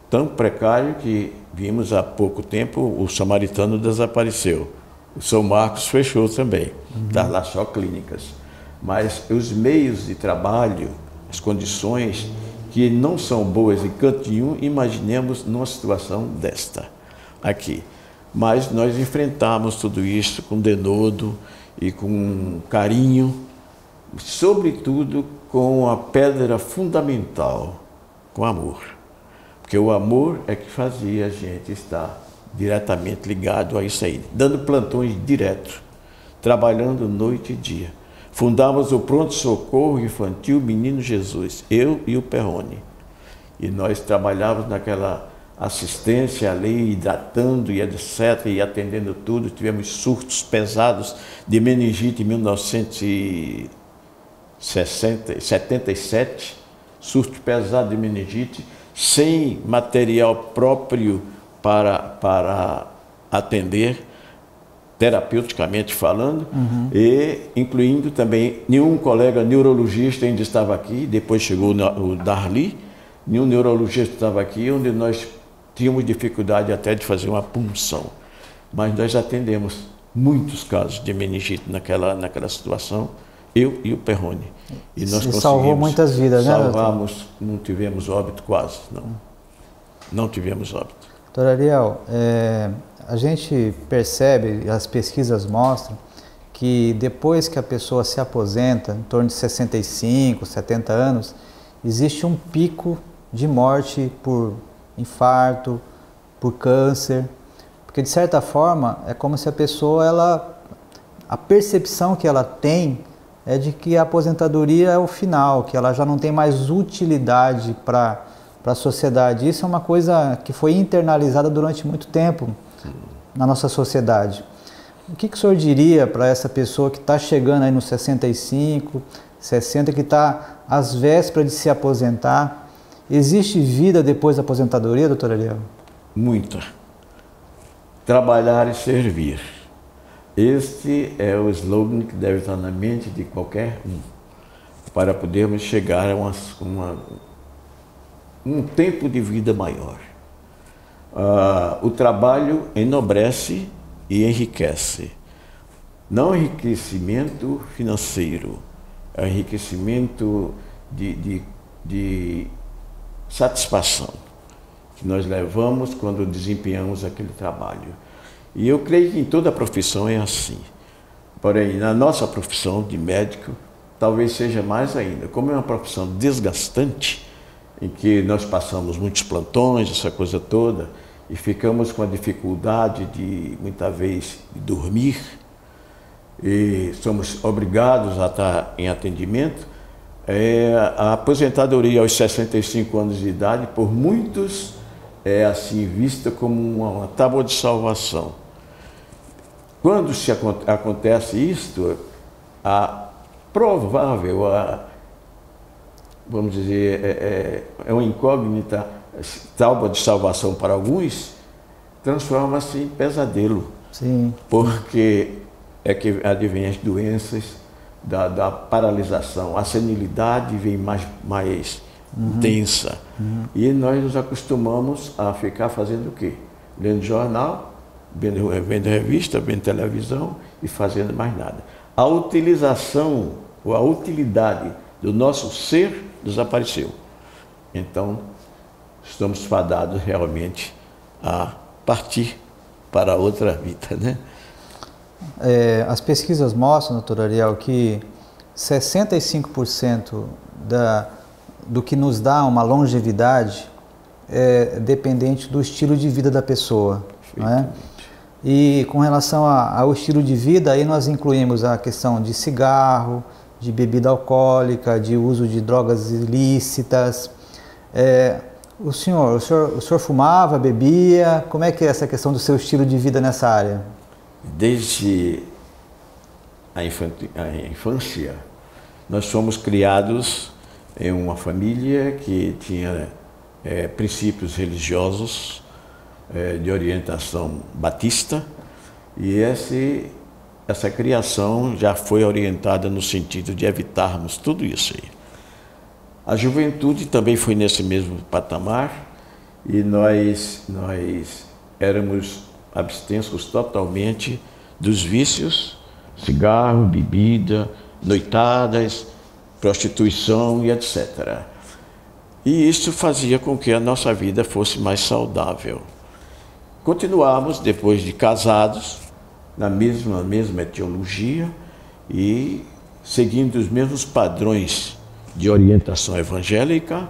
tão precário que vimos há pouco tempo o Samaritano desapareceu. O São Marcos fechou também, está lá só clínicas. Mas os meios de trabalho, as condições que não são boas em canto nenhum, imaginemos numa situação desta aqui. Mas nós enfrentamos tudo isso com denodo e com carinho, sobretudo com a pedra fundamental, com amor. Porque o amor é que fazia a gente estar diretamente ligado a isso aí, dando plantões direto, trabalhando noite e dia. Fundamos o Pronto-Socorro Infantil Menino Jesus, eu e o Perrone. E nós trabalhávamos naquela assistência ali, hidratando e etc., e atendendo tudo. Tivemos surtos pesados de meningite em 1977, surto pesado de meningite, sem material próprio para atender, terapeuticamente falando, e incluindo também nenhum colega neurologista ainda estava aqui, depois chegou o Darli, nenhum neurologista estava aqui, onde nós tínhamos dificuldade até de fazer uma punção. Mas nós atendemos muitos casos de meningite naquela situação, eu e o Perrone. E nós conseguimos, salvou muitas vidas, né? Salvamos, não tivemos óbito quase, não tivemos óbito. Doutor Ariel, a gente percebe, as pesquisas mostram, que depois que a pessoa se aposenta, em torno de 65, 70 anos, existe um pico de morte por infarto, por câncer, porque de certa forma é como se a pessoa, a percepção que ela tem é de que a aposentadoria é o final, que ela já não tem mais utilidade para a sociedade. Isso é uma coisa que foi internalizada durante muito tempo na nossa sociedade. O que o senhor diria para essa pessoa que está chegando aí nos 65, 60, que está às vésperas de se aposentar? Existe vida depois da aposentadoria, doutor Ariel? Muita. Trabalhar e servir. Este é o slogan que deve estar na mente de qualquer um, para podermos chegar a um tempo de vida maior. O trabalho enobrece e enriquece. Não enriquecimento financeiro, enriquecimento de satisfação que nós levamos quando desempenhamos aquele trabalho. E eu creio que em toda profissão é assim. Porém, na nossa profissão de médico, talvez seja mais ainda. Como é uma profissão desgastante, em que nós passamos muitos plantões, essa coisa toda, e ficamos com a dificuldade de, muitas vezes, de dormir, e somos obrigados a estar em atendimento, a aposentadoria aos 65 anos de idade, por muitos, é assim vista como uma tábua de salvação. Quando acontece isto, vamos dizer, é uma incógnita, tábua de salvação para alguns, transforma-se em pesadelo. Sim. Porque é que advém as doenças da paralisação, a senilidade vem mais densa. E nós nos acostumamos a ficar fazendo o quê? Lendo jornal, vendo revista, vendo televisão e fazendo mais nada. A utilização, ou a utilidade do nosso ser desapareceu. Então, estamos fadados realmente a partir para outra vida, né? As pesquisas mostram, doutor Ariel, que 65% do que nos dá uma longevidade é dependente do estilo de vida da pessoa, não é? E com relação ao estilo de vida, aí nós incluímos a questão de cigarro, de bebida alcoólica, de uso de drogas ilícitas. O senhor fumava, bebia? Como é que é essa questão do seu estilo de vida nessa área? Desde a infância, nós fomos criados em uma família que tinha princípios religiosos de orientação batista, e essa criação já foi orientada no sentido de evitarmos tudo isso aí. A juventude também foi nesse mesmo patamar, e nós éramos abstensos totalmente dos vícios, cigarro, bebida, noitadas, prostituição e etc. E isso fazia com que a nossa vida fosse mais saudável. Continuamos, depois de casados, na mesma etiologia e seguindo os mesmos padrões de orientação evangélica,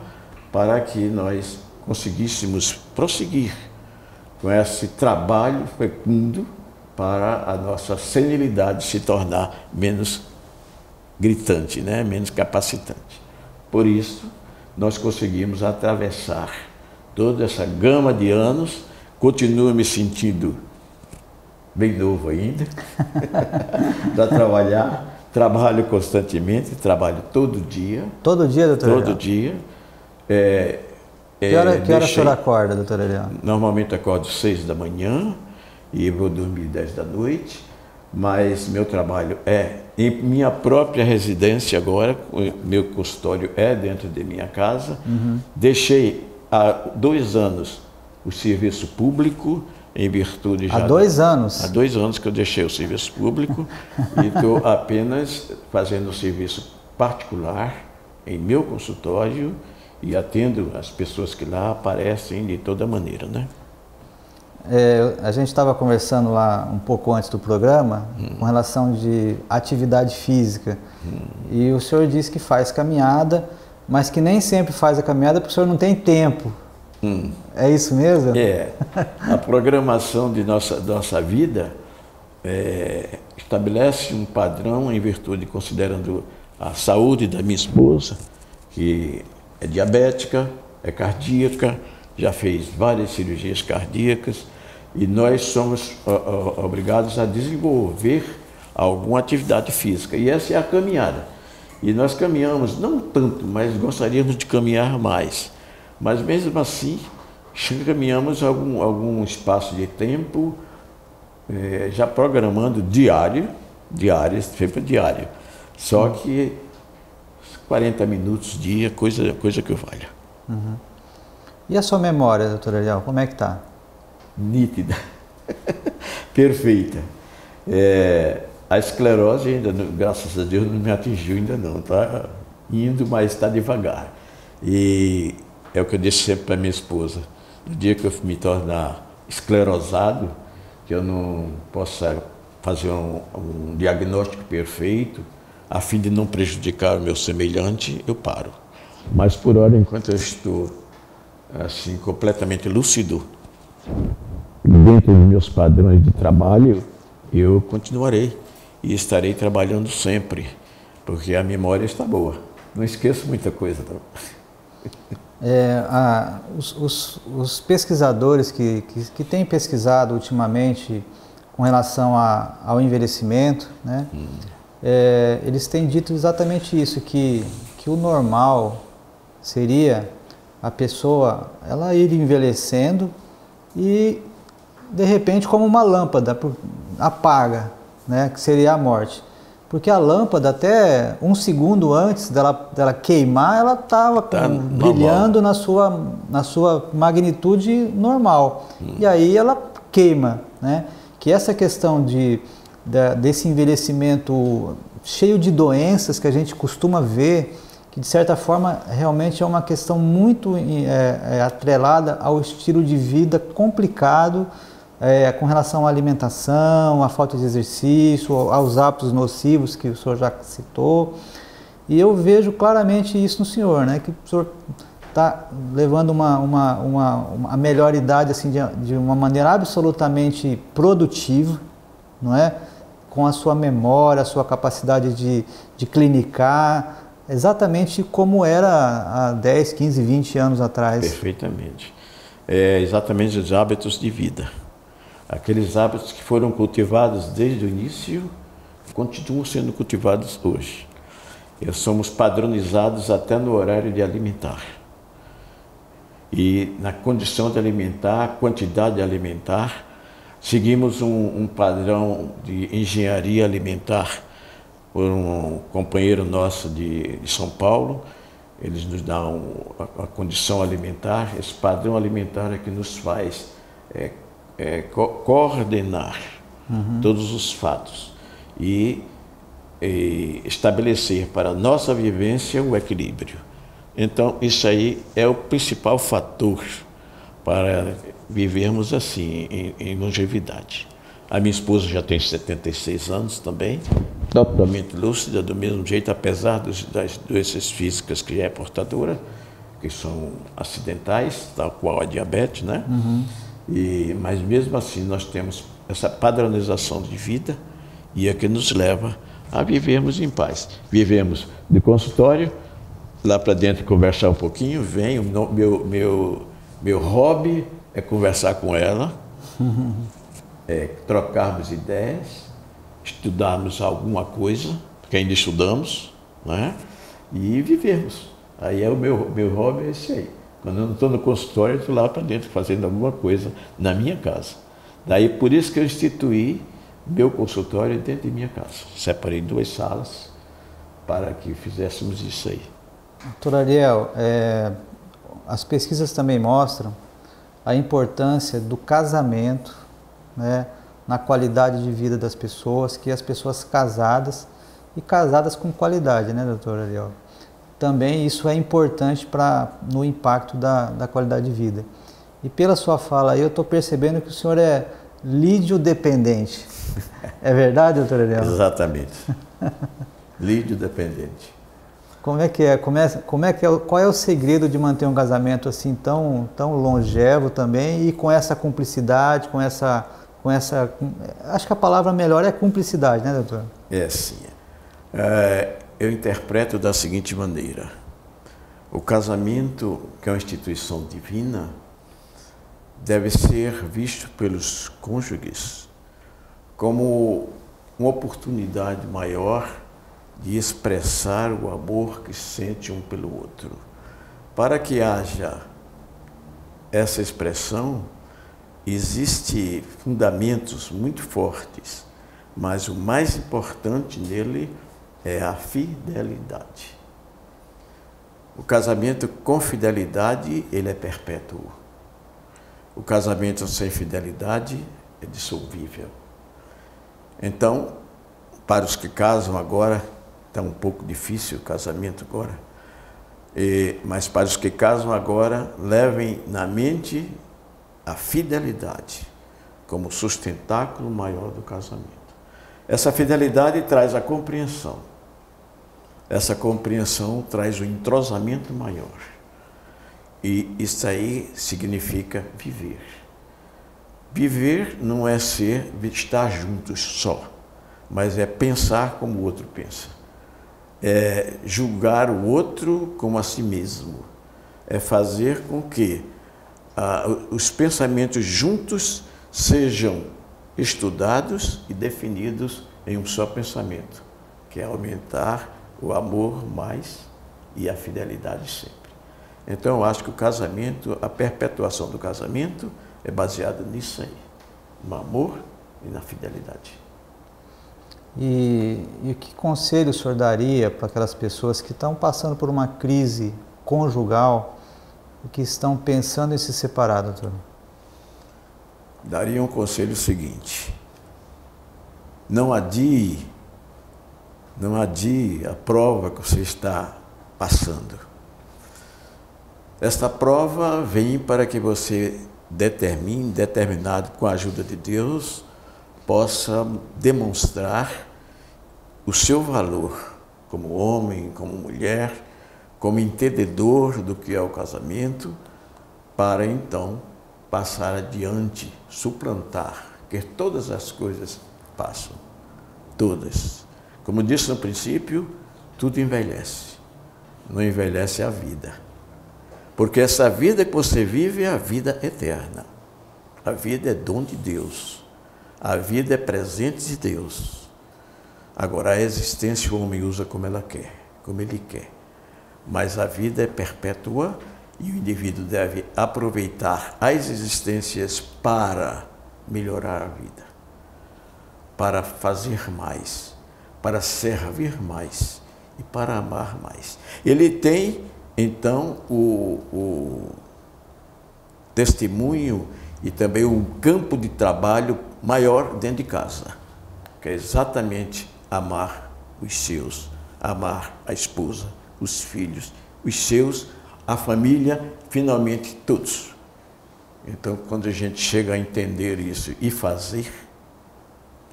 para que nós conseguíssemos prosseguir com esse trabalho fecundo para a nossa senilidade se tornar menos gritante, né? Menos capacitante. Por isso, nós conseguimos atravessar toda essa gama de anos. Continuo me sentindo bem novo ainda para trabalhar. Trabalho constantemente, trabalho todo dia. Todo dia, doutor Ariel? Todo dia. Que hora o senhor acorda, doutor Ariel? Normalmente acordo 6 da manhã e vou dormir 10 da noite, mas meu trabalho é em minha própria residência agora, meu consultório é dentro de minha casa. Deixei há 2 anos o serviço público, em virtude já... Há 2 anos? Há 2 anos que eu deixei o serviço público e estou apenas fazendo o serviço particular em meu consultório e atendo as pessoas que lá aparecem de toda maneira, né? A gente estava conversando lá um pouco antes do programa com relação de atividade física e o senhor disse que faz caminhada, mas que nem sempre faz a caminhada porque o senhor não tem tempo. É isso mesmo? A programação de nossa vida estabelece um padrão em virtude, considerando a saúde da minha esposa, que é diabética, é cardíaca, já fez várias cirurgias cardíacas, e nós somos obrigados a desenvolver alguma atividade física, e essa é a caminhada. E nós caminhamos, não tanto, mas gostaríamos de caminhar mais. Mas mesmo assim, caminhamos algum espaço de tempo, já programando diário, sempre diário. Só que 40 minutos dia, coisa que valha. E a sua memória, doutor Ariel, como é que está? Nítida, perfeita. A esclerose ainda, graças a Deus, não me atingiu ainda não, está indo, mas está devagar. E é o que eu disse sempre para minha esposa, no dia que eu me tornar esclerosado, que eu não possa fazer um diagnóstico perfeito, a fim de não prejudicar o meu semelhante, eu paro. Mas por hora, enquanto eu estou assim, completamente lúcido, dentro dos meus padrões de trabalho, eu continuarei e estarei trabalhando sempre, porque a memória está boa. Não esqueço muita coisa. Os pesquisadores que têm pesquisado ultimamente com relação ao envelhecimento, né, eles têm dito exatamente isso, que o normal seria a pessoa ela ir envelhecendo e, de repente, como uma lâmpada, apaga, né, que seria a morte. Porque a lâmpada, até um segundo antes dela queimar, ela estava brilhando na sua magnitude normal. E aí ela queima, né? Que essa questão desse envelhecimento cheio de doenças que a gente costuma ver, que de certa forma realmente é uma questão muito atrelada ao estilo de vida complicado, com relação à alimentação, à falta de exercício, aos hábitos nocivos que o senhor já citou. E eu vejo claramente isso no senhor, né? Que o senhor está levando uma melhor idade assim, de uma maneira absolutamente produtiva, não é? Com a sua memória, a sua capacidade de clinicar, exatamente como era há 10, 15, 20 anos atrás. Perfeitamente. Exatamente os hábitos de vida. Aqueles hábitos que foram cultivados desde o início, continuam sendo cultivados hoje. E somos padronizados até no horário de alimentar. E na condição de alimentar, quantidade de alimentar, seguimos um padrão de engenharia alimentar por um companheiro nosso de São Paulo. Eles nos dão a condição alimentar, esse padrão alimentar é que nos faz coordenar todos os fatos e estabelecer para a nossa vivência o equilíbrio. Então, isso aí é o principal fator para vivermos assim, em longevidade. A minha esposa já tem 76 anos também, totalmente lúcida, do mesmo jeito, apesar das doenças físicas que é portadora, que são acidentais, tal qual a diabetes, né? Mas mesmo assim nós temos essa padronização de vida e é que nos leva a vivermos em paz. Vivemos de consultório, lá para dentro conversar um pouquinho, vem meu hobby é conversar com ela, trocarmos ideias, estudarmos alguma coisa, porque ainda estudamos, né? E vivermos. Aí o meu hobby é esse aí. Quando eu não estou no consultório, eu estou lá para dentro fazendo alguma coisa na minha casa. Daí por isso que eu instituí meu consultório dentro de minha casa. Separei 2 salas para que fizéssemos isso aí. Doutor Ariel, as pesquisas também mostram a importância do casamento, né, na qualidade de vida das pessoas, que as pessoas casadas e casadas com qualidade, né, doutor Ariel? Também isso é importante no impacto da qualidade de vida. E pela sua fala aí, eu estou percebendo que o senhor é lídio-dependente. É verdade, doutor Ariel? Exatamente. Lídio-dependente. Como é que é? Qual é o segredo de manter um casamento assim tão longevo também e com essa cumplicidade, com essa... Acho que a palavra melhor é cumplicidade, né, doutor? Sim. Eu interpreto da seguinte maneira: o casamento, que é uma instituição divina, deve ser visto pelos cônjuges como uma oportunidade maior de expressar o amor que sente um pelo outro. Para que haja essa expressão, existem fundamentos muito fortes, mas o mais importante nele é a fidelidade. O casamento com fidelidade, ele é perpétuo. O casamento sem fidelidade é dissolvível. Então, para os que casam agora, está um pouco difícil o casamento agora, mas para os que casam agora, levem na mente a fidelidade como sustentáculo maior do casamento. Essa fidelidade traz a compreensão. Essa compreensão traz o entrosamento maior. E isso aí significa viver. Viver não é estar juntos só, mas é pensar como o outro pensa. É julgar o outro como a si mesmo. É fazer com que os pensamentos juntos sejam estudados e definidos em um só pensamento, que é aumentar o amor mais e a fidelidade sempre. Então eu acho que o casamento, a perpetuação do casamento é baseada nisso aí, no amor e na fidelidade. E que conselho o senhor daria para aquelas pessoas que estão passando por uma crise conjugal e que estão pensando em se separar, doutor? Daria um conselho seguinte: não adie a prova que você está passando. Esta prova vem para que você determinado com a ajuda de Deus, possa demonstrar o seu valor como homem, como mulher, como entendedor do que é o casamento, para então passar adiante, suplantar, que todas as coisas passam, todas. Como disse no princípio, tudo envelhece, não envelhece a vida. Porque essa vida que você vive é a vida eterna. A vida é dom de Deus. A vida é presente de Deus. Agora, a existência o homem usa como ela quer, como ele quer. Mas a vida é perpétua e o indivíduo deve aproveitar as existências para melhorar a vida, para fazer mais, para servir mais e para amar mais. Ele tem, então, o testemunho e também um campo de trabalho maior dentro de casa, que é exatamente amar os seus, amar a esposa, os filhos, os seus, a família, finalmente todos. Então, quando a gente chega a entender isso e fazer,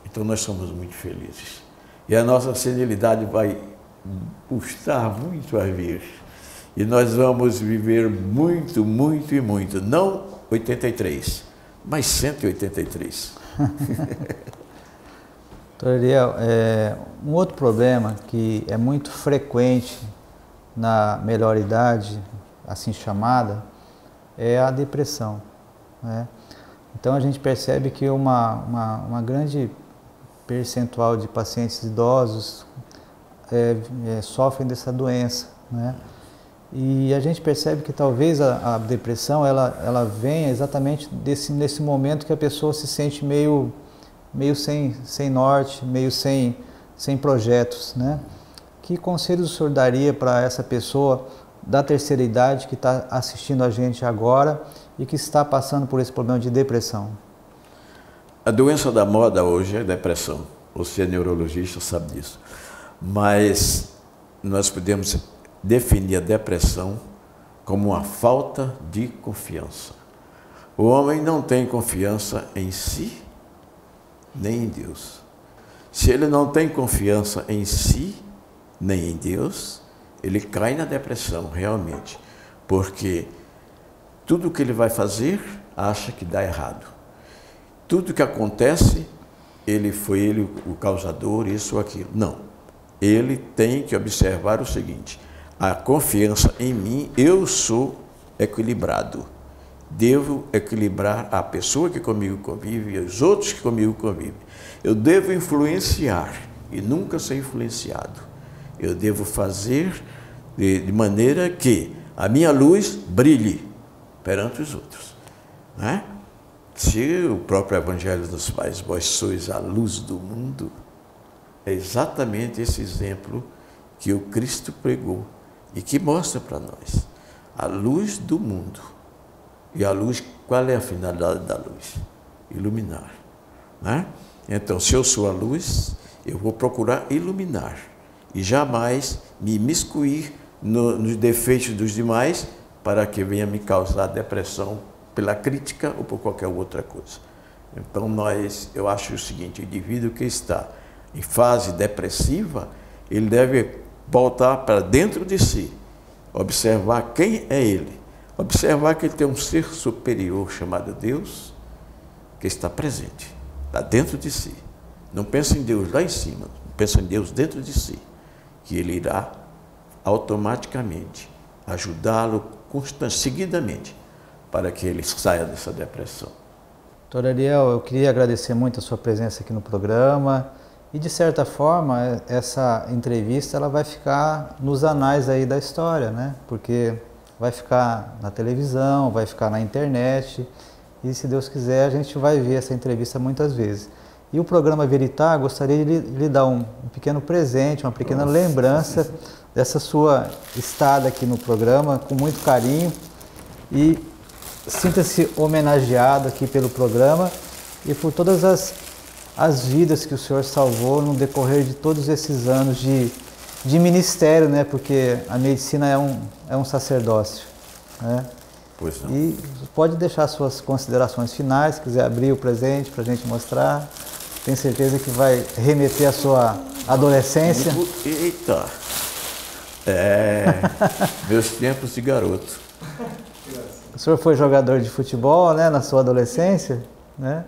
então nós somos muito felizes. E a nossa senilidade vai custar muito a vir. E nós vamos viver muito, muito e muito. Não 83, mas 183. Doutor Ariel, um outro problema que é muito frequente na melhor idade, assim chamada, é a depressão, né? Então a gente percebe que uma grande percentual de pacientes idosos sofrem dessa doença, né? E a gente percebe que talvez a depressão ela venha exatamente nesse momento que a pessoa se sente meio sem norte, meio sem projetos, né? Que conselhos o senhor daria para essa pessoa da terceira idade que está assistindo a gente agora e que está passando por esse problema de depressão? A doença da moda hoje é a depressão. Você é neurologista, sabe disso. Mas nós podemos definir a depressão como uma falta de confiança. O homem não tem confiança em si, nem em Deus. Se ele não tem confiança em si, nem em Deus, ele cai na depressão, realmente. Porque tudo que ele vai fazer, acha que dá errado. Tudo que acontece, foi ele o causador, isso ou aquilo. Não. Ele tem que observar o seguinte: a confiança em mim, eu sou equilibrado. Devo equilibrar a pessoa que comigo convive e os outros que comigo convivem. Eu devo influenciar e nunca ser influenciado. Eu devo fazer de maneira que a minha luz brilhe perante os outros, né? Se o próprio Evangelho nos faz, vós sois a luz do mundo, é exatamente esse exemplo que o Cristo pregou e que mostra para nós a luz do mundo. E a luz, qual é a finalidade da luz? Iluminar, né? Então, se eu sou a luz, Eu vou procurar iluminar e jamais me imiscuir nos defeitos dos demais para que venha me causar depressão pela crítica ou por qualquer outra coisa. Então eu acho o seguinte, o indivíduo que está em fase depressiva, ele deve voltar para dentro de si, observar quem é ele, observar que ele tem um ser superior chamado Deus, que está presente, está dentro de si. Não pensa em Deus lá em cima, pensa em Deus dentro de si, que ele irá automaticamente ajudá-lo seguidamente para que ele saia dessa depressão. Doutor Ariel, eu queria agradecer muito a sua presença aqui no programa e, de certa forma, essa entrevista ela vai ficar nos anais aí da história, né? Porque vai ficar na televisão, vai ficar na internet e, se Deus quiser, a gente vai ver essa entrevista muitas vezes. E o programa Veritá gostaria de lhe dar um pequeno presente, uma pequena lembrança dessa sua estada aqui no programa, com muito carinho. E sinta-se homenageado aqui pelo programa e por todas as vidas que o senhor salvou no decorrer de todos esses anos de ministério, né? Porque a medicina é um sacerdócio, né? Pois não. E pode deixar suas considerações finais, se quiser abrir o presente para a gente mostrar. Tenho certeza que vai remeter à sua adolescência. Eita! Meus tempos de garoto. O senhor foi jogador de futebol, né, na sua adolescência, né?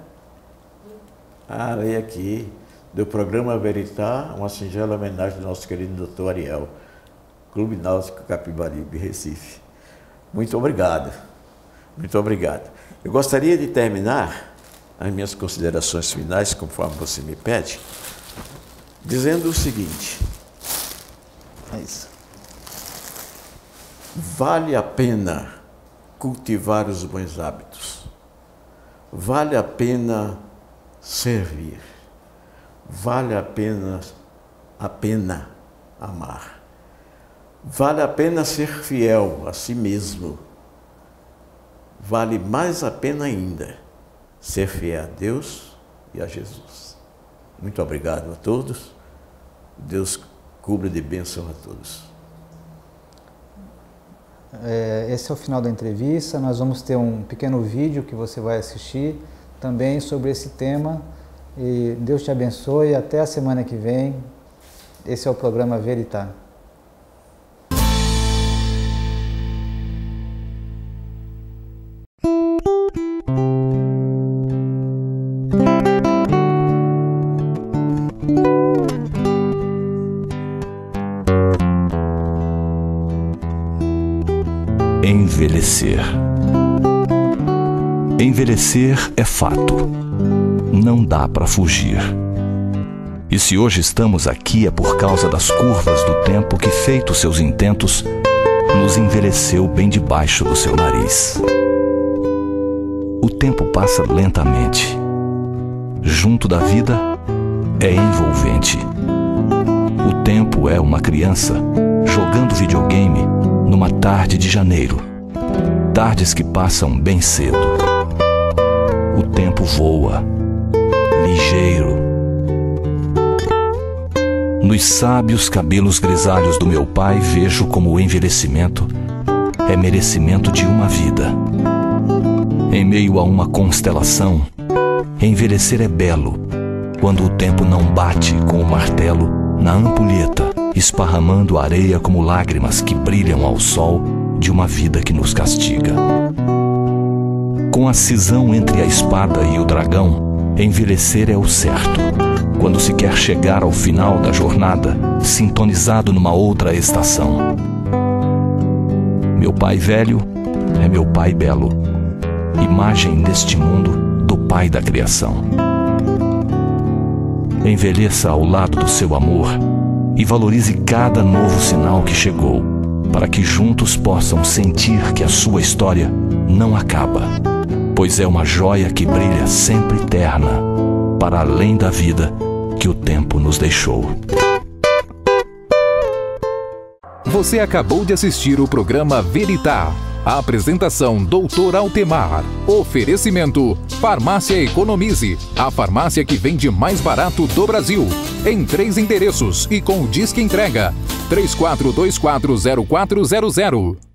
Veio aqui do programa Veritá, uma singela homenagem do nosso querido doutor Ariel, Clube Náutico Capibaribe, Recife. Muito obrigado. Muito obrigado. Eu gostaria de terminar as minhas considerações finais, conforme você me pede, dizendo o seguinte. É isso. Vale a pena cultivar os bons hábitos. Vale a pena servir. Vale a pena amar. Vale a pena ser fiel a si mesmo. Vale mais a pena ainda ser fiel a Deus e a Jesus. Muito obrigado a todos. Deus cubra de bênção a todos. Esse é o final da entrevista. Nós vamos ter um pequeno vídeo que você vai assistir também sobre esse tema. E Deus te abençoe. Até a semana que vem. Esse é o programa Veritá. Envelhecer. Envelhecer é fato. Não dá para fugir. E se hoje estamos aqui é por causa das curvas do tempo que, feitos seus intentos, nos envelheceu bem debaixo do seu nariz. O tempo passa lentamente. Junto da vida, é envolvente. O tempo é uma criança jogando videogame numa tarde de janeiro. Tardes que passam bem cedo. O tempo voa, ligeiro. Nos sábios cabelos grisalhos do meu pai vejo como o envelhecimento é merecimento de uma vida. Em meio a uma constelação, envelhecer é belo, quando o tempo não bate com o martelo na ampulheta, esparramando areia como lágrimas que brilham ao sol de uma vida que nos castiga. Com a cisão entre a espada e o dragão, envelhecer é o certo, quando se quer chegar ao final da jornada, sintonizado numa outra estação. Meu pai velho é meu pai belo, imagem neste mundo do pai da criação. Envelheça ao lado do seu amor e valorize cada novo sinal que chegou, para que juntos possam sentir que a sua história não acaba, pois é uma joia que brilha sempre terna, para além da vida que o tempo nos deixou. Você acabou de assistir o programa Veritá, Apresentação Dr. Altemar. Oferecimento Farmácia Economize, a farmácia que vende mais barato do Brasil. Em 3 endereços e com o Disque Entrega 34240400.